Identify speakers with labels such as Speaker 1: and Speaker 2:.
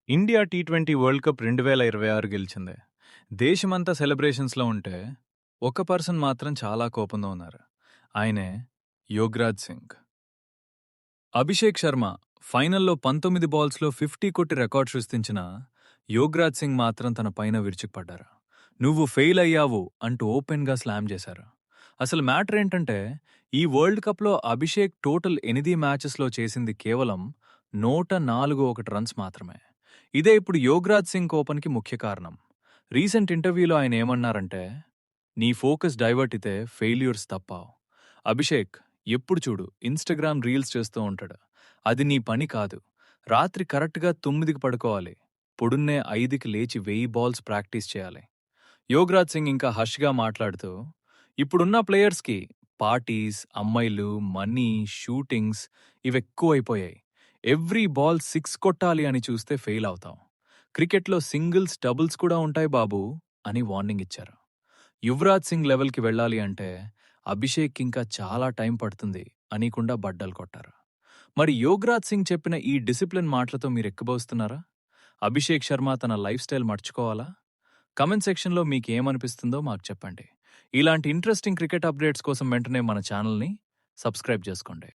Speaker 1: India T20 world cup 2026 గెలిచింది. దేశమంతా సెలబ్రేషన్స్‌లో ఉంటే, ఒక పర్సన్ మాత్రం చాలా కోపంలో ఉన్నారు. ఆయనే యువరాజ్ సింగ్. అభిషేక్ శర్మ ఫైనల్లో 19 బాల్స్‌లో 50 కొట్టి రికార్డ్ సృష్టించిన యువరాజ్ సింగ్ మాత్రం తన పైన విరుచుకుపడ్డారు. "నువ్వు ఫెయిల్ అయ్యావు" అంటూ ఓపెన్‌గా స్లామ్ చేశారు. అసలు మ్యాటర్ ఏంటంటే, ఈ వరల్డ్ కప్‌లో అభిషేక్ టోటల్ 8 మ్యాచెస్‌లో చేసింది కేవలం 141 రన్స్ మాత్రమే. ఇదే ఇప్పుడు యువరాజ్ సింగ్ కోపానికి ముఖ్య కారణం. రీసెంట్ ఇంటర్వ్యూలో ఆయన ఏమన్నారంటే, "నీ ఫోకస్ డైవర్ట్ అయితే ఫెయిల్యూర్స్ తప్పవు. అభిషేక్ ఎప్పుడు చూడు ఇన్‌స్టాగ్రామ్ రీల్స్ చేస్తూ ఉంటాడు. అది నీ పని కాదు. రాత్రి కరెక్ట్‌గా 9కి పడుకోవాలి. పొడున్నే 5కి లేచి 1000 బాల్స్ ప్రాక్టీస్ చేయాలి." యువరాజ్ సింగ్ ఇంకా హర్ష్‌గా మాట్లాడుతూ, "ఇప్పుడున్న ప్లేయర్స్‌కి పార్టీస్, అమ్మాయిలు, మనీ, షూటింగ్స్ ఇవెక్కువైపోయాయి. ఎవ్రీ బాల్ 6 కొట్టాలి అని చూస్తే ఫెయిల్ అవుతాం. క్రికెట్‌లో సింగిల్స్, డబుల్స్ కూడా ఉంటాయి బాబూ" అని వార్నింగ్ ఇచ్చారు. యువరాజ్ సింగ్ లెవెల్‌కి వెళ్ళాలి అంటే అభిషేక్ ఇంకా చాలా టైం పడుతుంది అని కూడా బడ్డలు కొట్టారు. మరి యువరాజ్ సింగ్ చెప్పిన ఈ డిసిప్లిన్ మాటలతో మీరు ఎక్కబోస్తున్నారా? అభిషేక్ శర్మ తన లైఫ్ స్టైల్ మర్చిపోవాలా? కమెంట్ సెక్షన్‌లో మీకేమనిపిస్తుందో మాకు చెప్పండి. ఇలాంటి ఇంట్రెస్టింగ్ క్రికెట్ అప్డేట్స్ కోసం వెంటనే మన ఛానల్‌ని సబ్స్క్రైబ్ చేసుకోండి.